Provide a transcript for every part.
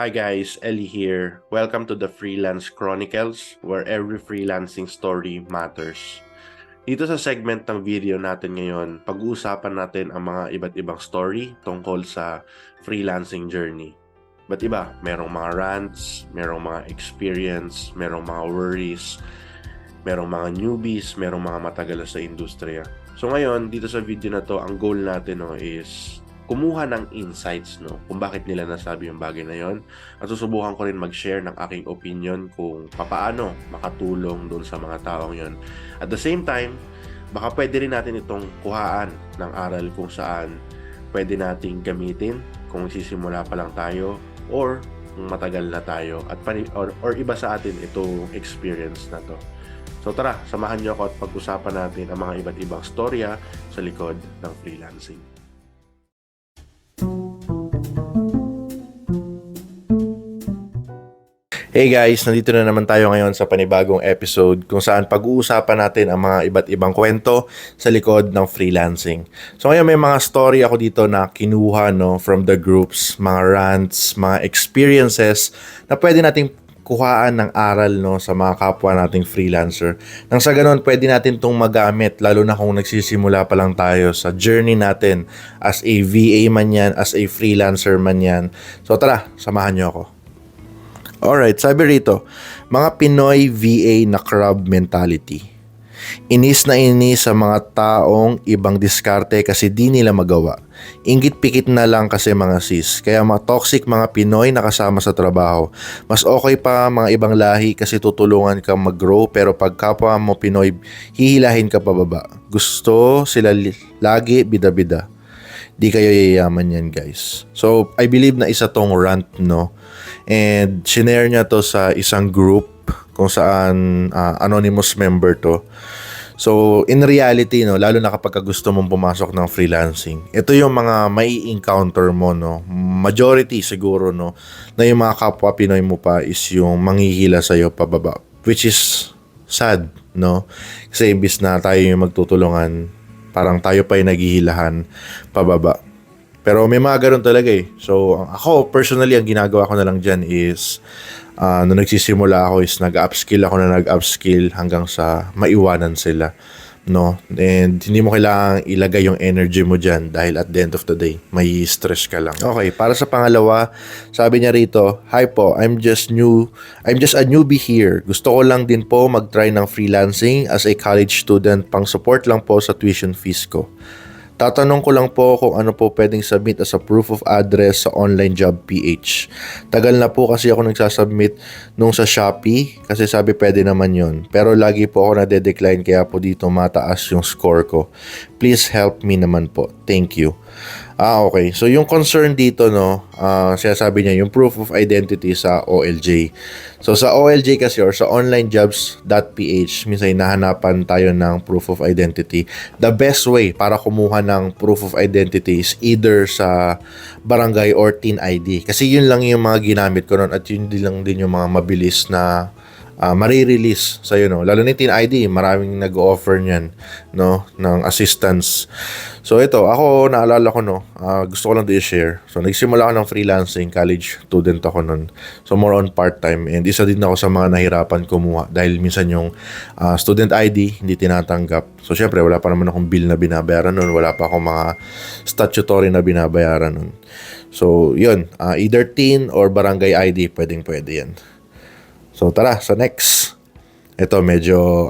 Hi guys, Ellie here. Welcome to the Freelance Chronicles, where every freelancing story matters. Dito sa segment ng video natin ngayon, pag-uusapan natin ang mga iba't ibang story tungkol sa freelancing journey. Ba't iba? Merong mga rants, merong mga experience, merong mga worries, merong mga newbies, merong mga matagal sa industriya. So ngayon, dito sa video na to, ang goal natin is kumuha ng insights kung bakit nila nasabi yung bagay na yon, at susubukan ko rin mag-share ng aking opinion kung paano makatulong doon sa mga taong yon. At the same time, baka pwede rin natin itong kuhaan ng aral kung saan pwede nating gamitin kung sisimula pa lang tayo or kung matagal na tayo at or iba sa atin itong experience na to. So tara, samahan niyo ako at pag-usapan natin ang mga iba't ibang storya sa likod ng freelancing. Hey guys, nandito na naman tayo ngayon sa panibagong episode kung saan pag-uusapan natin ang mga iba't ibang kwento sa likod ng freelancing. So ngayon may mga story ako dito na kinuha from the groups, mga rants, mga experiences na pwede nating kuhaan ng aral sa mga kapwa nating freelancer. Nang sa ganun, pwede natin itong magamit lalo na kung nagsisimula pa lang tayo sa journey natin as a VA man yan, as a freelancer man yan. So tara, samahan niyo ako. Alright, sabi rito, mga Pinoy VA na crab mentality. Inis na inis sa mga taong ibang diskarte kasi di nila magawa. Inggit-pikit na lang kasi mga sis. Kaya mga toxic mga Pinoy na kasama sa trabaho. Mas okay pa mga ibang lahi kasi tutulungan ka mag-grow, pero pag kapwa mo Pinoy, hihilahin ka pababa. Gusto sila lagi bida-bida. Di kayo yayaman yan guys. So, I believe na isa tong rant and shinare niya to sa isang group kung saan anonymous member to. So, in reality, lalo na kapag gusto mong pumasok ng freelancing, ito yung mga may encounter mo, majority siguro, na yung mga kapwa Pinoy mo pa is yung manghihila sa'yo pababa. Which is sad, Kasi imbis na tayo yung magtutulungan, parang tayo pa yung naghihilahan pababa. Pero may mga ganun talaga eh. So, ako, personally, ang ginagawa ko na lang dyan is, nung nagsisimula ako is nag-upskill hanggang sa maiwanan sila. And hindi mo kailangang ilagay yung energy mo dyan dahil at the end of the day, may stress ka lang. Okay, para sa pangalawa, sabi niya rito, "Hi po, I'm just a newbie here. Gusto ko lang din po mag-try ng freelancing as a college student, pang support lang po sa tuition fees ko. Tatanong ko lang po kung ano po pwedeng submit as a proof of address sa online job PH. Tagal na po kasi ako nagsasubmit nung sa Shopee kasi sabi pwede naman yon. Pero lagi po ako nade-decline kaya po dito mataas yung score ko. Please help me naman po. Thank you." Okay. So yung concern dito, sinasabi niya yung proof of identity sa OLJ. So sa OLJ kasi or sa onlinejobs.ph, minsan hinahanapan tayo ng proof of identity. The best way para kumuha ng proof of identity is either sa barangay or teen ID. Kasi yun lang yung mga ginamit ko noon at yun lang din yung mga mabilis na marirelease sa'yo, Lalo na teen ID, maraming nag-offer niyan, ng assistance. So ito, ako, naalala ko, gusto ko lang din i-share. So nagsimula ako ng freelancing, college student ako noon. So more on part-time, and isa din ako sa mga nahirapan kumuha dahil minsan yung student ID hindi tinatanggap. So syempre, wala pa naman akong bill na binabayaran noon, wala pa akong mga statutory na binabayaran noon. So yun, either teen or barangay ID, pwede yan. So tara, sa next. Ito medyo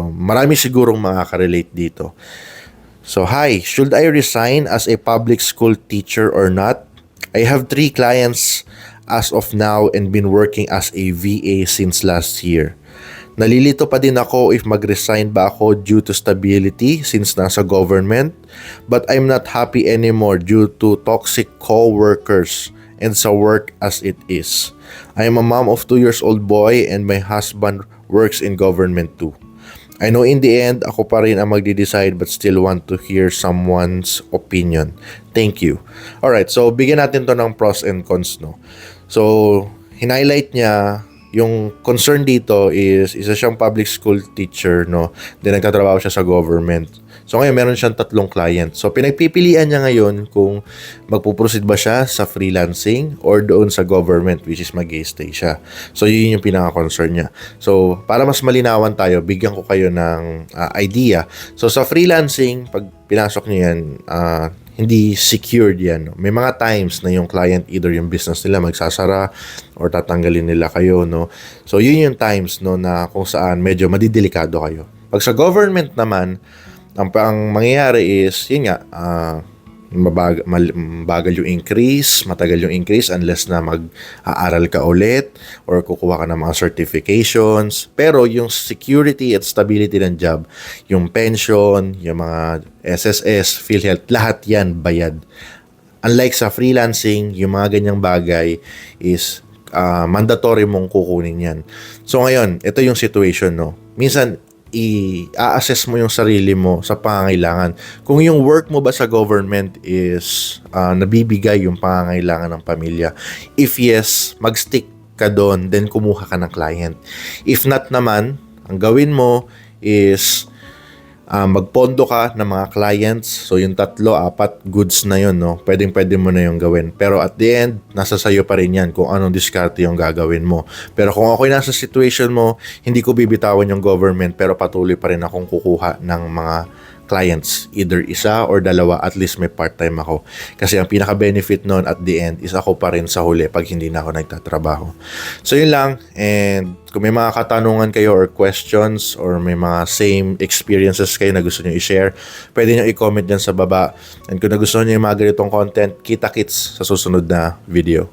marami sigurong makaka-relate dito. So, "Hi, should I resign as a public school teacher or not? I have 3 clients as of now and been working as a VA since last year. Nalilito pa din ako if mag-resign ba ako due to stability since nasa government, but I'm not happy anymore due to toxic co-workers and sa work as it is. I am a mom of 2 years old boy and my husband works in government too. I know in the end, ako pa rin ang magde-decide but still want to hear someone's opinion. Thank you." Alright, so bigyan natin to ng pros and cons, So, hinighlight niya yung concern dito is isa siyang public school teacher, no? Then nagtatrabaho siya sa government. So ngayon meron siyang 3 client. So pinagpipilian niya ngayon kung magpuproceed ba siya sa freelancing or doon sa government, which is mag-stay siya. So yun yung pinaka-concern niya. So para mas malinawan tayo, bigyan ko kayo ng idea. So sa freelancing, pag pinasok niyo yan, hindi secured yan. May mga times na yung client, either yung business nila magsasara or tatanggalin nila kayo, no? So yun yung times, no, na kung saan medyo madidelikado kayo. Pag sa government naman, ang mangyayari is, yun nga, mabagal yung increase, matagal yung increase unless na mag-aaral ka ulit or kukuha ka ng mga certifications. Pero yung security at stability ng job, yung pension, yung mga SSS, PhilHealth, lahat yan bayad. Unlike sa freelancing, yung mga ganyang bagay is mandatory mong kukunin yan. So ngayon, ito yung situation, no? Minsan, i-assess mo yung sarili mo sa pangangailangan. Kung yung work mo ba sa government is nabibigay yung pangangailangan ng pamilya. If yes, mag-stick ka doon, then kumuha ka ng client. If not naman, ang gawin mo is magpondo ka ng mga clients. So yung 3, 4 goods na yun, no? Pwede mo na yung gawin. Pero at the end, nasa sayo pa rin yan kung anong diskarte yung gagawin mo. Pero kung ako'y nasa situation mo, hindi ko bibitawan yung government pero patuloy pa rin akong kukuha ng mga clients, either 1 or 2, at least may part-time ako. Kasi ang pinaka-benefit nun at the end is ako pa rin sa huli pag hindi na ako nagtatrabaho. So yun lang, and kung may mga katanungan kayo or questions or may mga same experiences kayo na gusto nyo i-share, pwede nyo i-comment dyan sa baba. And kung nagustuhan nyo yung mga ganitong content, kita-kits sa susunod na video.